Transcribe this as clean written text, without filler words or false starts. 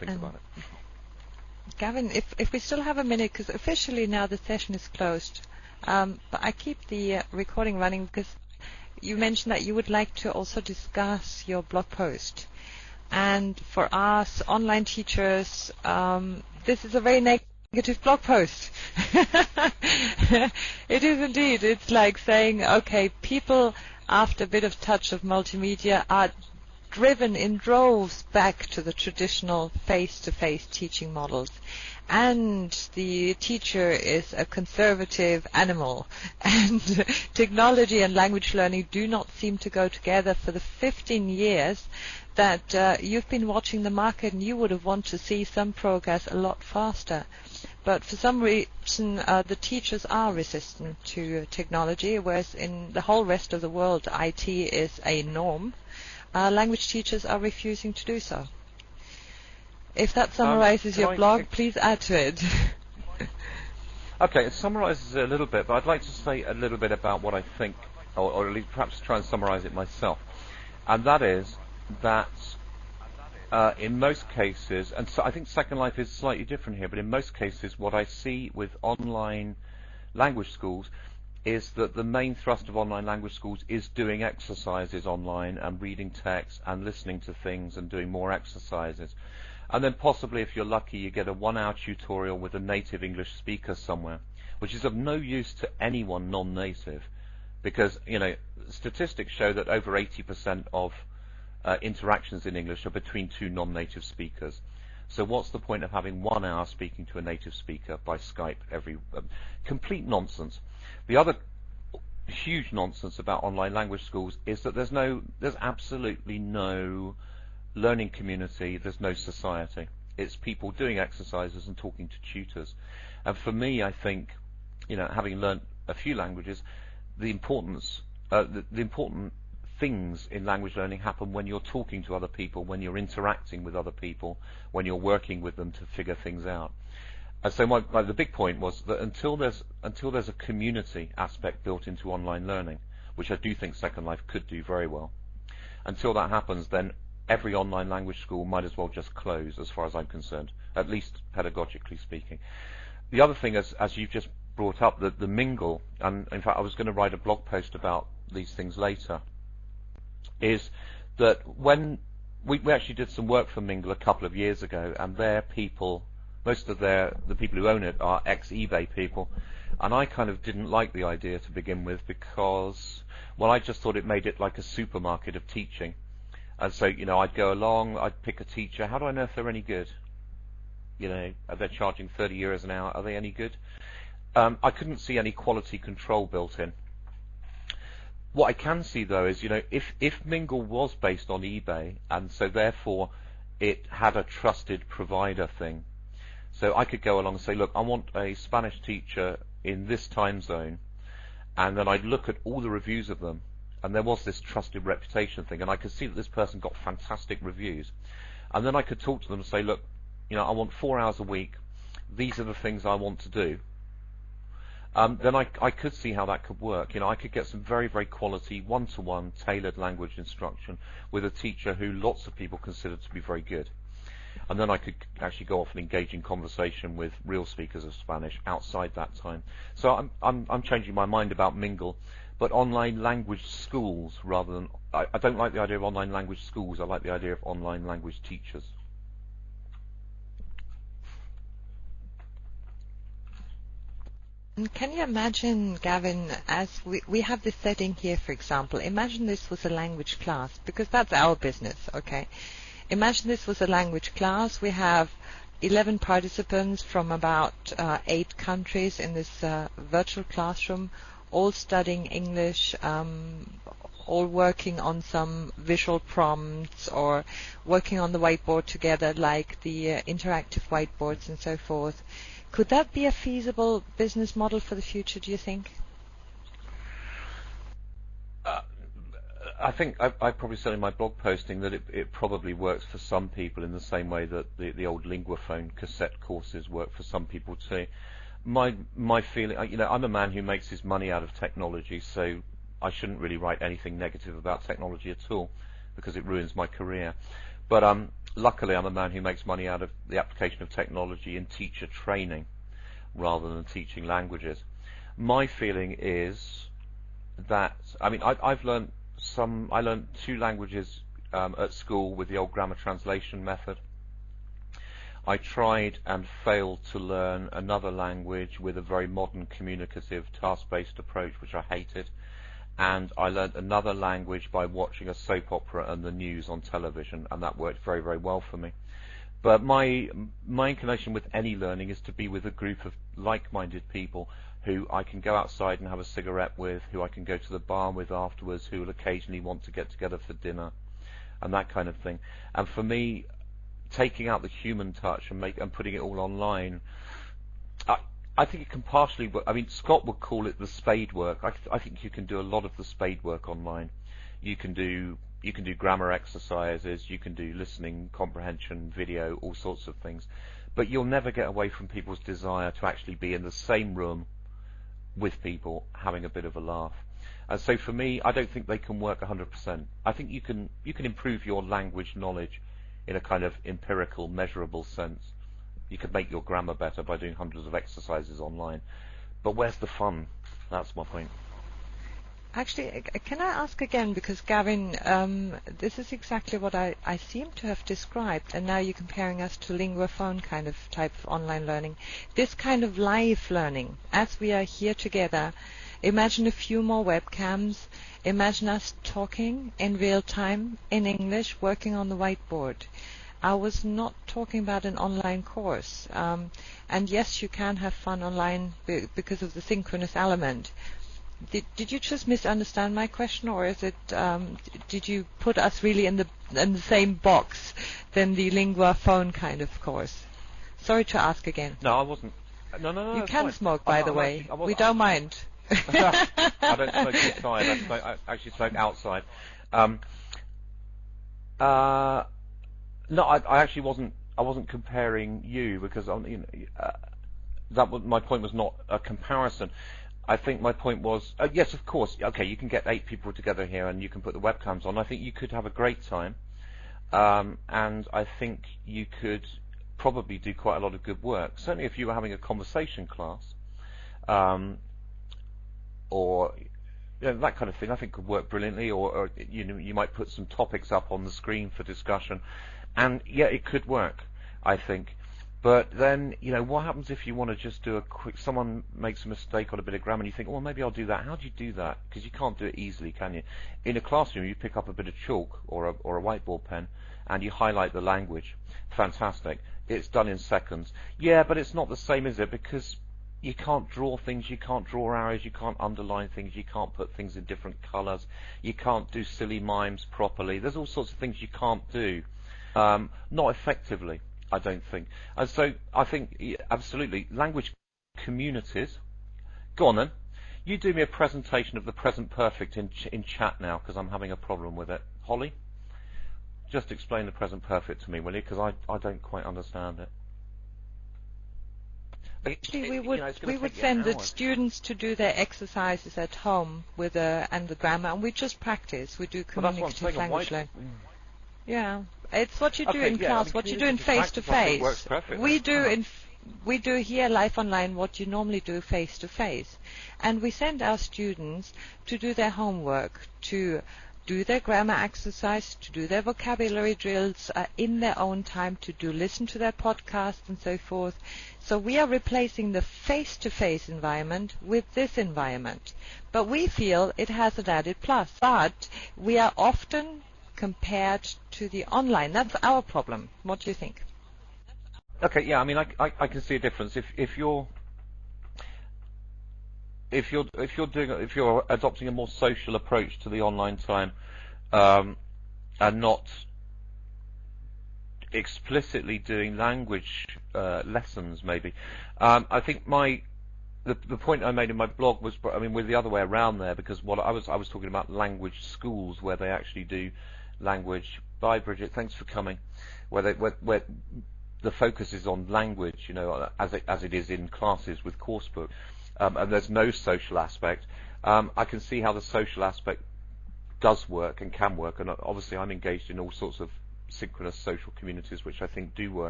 think about it. Gavin, if we still have a minute, because officially now the session is closed, but I keep the recording running because you mentioned that you would like to also discuss your blog post. And for us online teachers, this is a very negative blog post. It is indeed. It's like saying, okay, people after a bit of touch of multimedia are driven in droves back to the traditional face-to-face teaching models. And the teacher is a conservative animal. And technology and language learning do not seem to go together. For the 15 years that you've been watching the market, and you would have wanted to see some progress a lot faster. But for some reason, the teachers are resistant to technology, whereas in the whole rest of the world, IT is a norm. Language teachers are refusing to do so. If that summarizes your blog, please add to it. Okay, it summarizes it a little bit, but I'd like to say a little bit about what I think, or at least perhaps try and summarize it myself. And that is that in most cases, and so I think Second Life is slightly different here, but in most cases what I see with online language schools is that the main thrust of online language schools is doing exercises online and reading text and listening to things and doing more exercises. And then possibly, if you're lucky, you get a 1-hour tutorial with a native English speaker somewhere, which is of no use to anyone non-native, because, you know, statistics show that over 80% of interactions in English are between two non-native speakers. So what's the point of having 1 hour speaking to a native speaker by Skype every... complete nonsense. The other huge nonsense about online language schools is that there's absolutely no learning community, there's no society. It's people doing exercises and talking to tutors. And for me, I think, you know, having learnt a few languages, the important things in language learning happen when you're talking to other people, when you're interacting with other people, when you're working with them to figure things out. And so the big point was that until there's a community aspect built into online learning, which I do think Second Life could do very well, until that happens, then every online language school might as well just close, as far as I'm concerned, at least pedagogically speaking. The other thing, as you've just brought up, the mingle, and in fact I was going to write a blog post about these things later, is that when we actually did some work for Mingle a couple of years ago, and their people, most of the people who own it are ex-eBay people, and I kind of didn't like the idea to begin with because, well, I just thought it made it like a supermarket of teaching. And so, you know, I'd go along, I'd pick a teacher. How do I know if they're any good? You know, are they charging 30 euros an hour? Are they any good? I couldn't see any quality control built in. What I can see, though, is, you know, if Mingle was based on eBay, and so therefore it had a trusted provider thing, so I could go along and say, look, I want a Spanish teacher in this time zone, and then I'd look at all the reviews of them, and there was this trusted reputation thing, and I could see that this person got fantastic reviews. And then I could talk to them and say, look, you know, I want 4 hours a week. These are the things I want to do. Then I could see how that could work. You know, I could get some very, very quality, one-to-one, tailored language instruction with a teacher who lots of people consider to be very good. And then I could actually go off and engage in conversation with real speakers of Spanish outside that time. So I'm changing my mind about Mingle. But online language schools rather than... I don't like the idea of online language schools. I like the idea of online language teachers. Can you imagine, Gavin, as we have this setting here, for example, imagine this was a language class, because that's our business, okay? Imagine this was a language class. We have 11 participants from about 8 countries in this virtual classroom, all studying English, all working on some visual prompts or working on the whiteboard together, like the interactive whiteboards and so forth. Could that be a feasible business model for the future, do you think? I think I probably said in my blog posting that it probably works for some people in the same way that the old Linguaphone cassette courses work for some people too. My feeling, you know, I'm a man who makes his money out of technology, so I shouldn't really write anything negative about technology at all because it ruins my career. But luckily I'm a man who makes money out of the application of technology in teacher training rather than teaching languages. My feeling is that, I mean, I've learned I learned 2 languages at school with the old grammar translation method. I tried and failed to learn another language with a very modern communicative task-based approach, which I hated. And I learned another language by watching a soap opera and the news on television, and that worked very, very well for me. But my inclination with any learning is to be with a group of like-minded people who I can go outside and have a cigarette with, who I can go to the bar with afterwards, who will occasionally want to get together for dinner, and that kind of thing. And for me, taking out the human touch and putting it all online, I think it can partially work. I mean, Scott would call it the spade work. I think you can do a lot of the spade work online. You can do grammar exercises, you can do listening, comprehension, video, all sorts of things. But you'll never get away from people's desire to actually be in the same room with people having a bit of a laugh. And so for me, I don't think they can work 100%. I think you can improve your language knowledge in a kind of empirical, measurable sense. You could make your grammar better by doing hundreds of exercises online. But where's the fun? That's my point. Actually, can I ask again, because Gavin, this is exactly what I seem to have described, and now you're comparing us to linguaphone kind of type of online learning. This kind of live learning, as we are here together, imagine a few more webcams, imagine us talking in real time in English, working on the whiteboard. I was not talking about an online course. And yes, you can have fun online because of the synchronous element. Did you just misunderstand my question, or is it? Did you put us really in the same box than the linguaphone kind of course? Sorry to ask again. No, I wasn't. No. You can fine. smoke, by the way. We don't mind. I don't smoke inside. I actually smoke outside. No, I actually wasn't. I wasn't comparing you because my point was not a comparison. I think my point was, yes, of course, okay, you can get 8 people together here and you can put the webcams on. I think you could have a great time, and I think you could probably do quite a lot of good work. Certainly if you were having a conversation class, or that kind of thing, I think could work brilliantly. Or you might put some topics up on the screen for discussion, and yeah, it could work, I think. But then, what happens if you want to just do a quick, someone makes a mistake on a bit of grammar and you think, well, maybe I'll do that. How do you do that? Because you can't do it easily, can you? In a classroom, you pick up a bit of chalk or a whiteboard pen and you highlight the language. Fantastic. It's done in seconds. Yeah, but it's not the same, is it? Because you can't draw things, you can't draw arrows, you can't underline things, you can't put things in different colours, you can't do silly mimes properly. There's all sorts of things you can't do, not effectively, I don't think. And so I think, absolutely, language communities. Go on then. You do me a presentation of the present perfect in chat now, because I'm having a problem with it. Holly, just explain the present perfect to me, will you? Because I don't quite understand it. Actually, we would send the students to do their exercises at home with and the grammar, and we just practice. We do communicative language learning. Yeah, it's what you do in class, what you do in face to face. We do here live online what you normally do face to face, and we send our students to do their homework, to do their grammar exercise, to do their vocabulary drills in their own time, to listen to their podcasts and so forth. So we are replacing the face-to-face environment with this environment. But we feel it has an added plus. But we are often compared to the online. That's our problem. What do you think? Okay, yeah, I mean, I can see a difference. If you're adopting a more social approach to the online time, and not explicitly doing language lessons, maybe. I think the point I made in my blog was, with the other way around there, because what I was talking about language schools where they actually do language. Bye, Bridget. Thanks for coming. Where the focus is on language, as it is in classes with coursebook. And there's no social aspect. I can see how the social aspect does work and can work, and obviously I'm engaged in all sorts of synchronous social communities, which I think do work.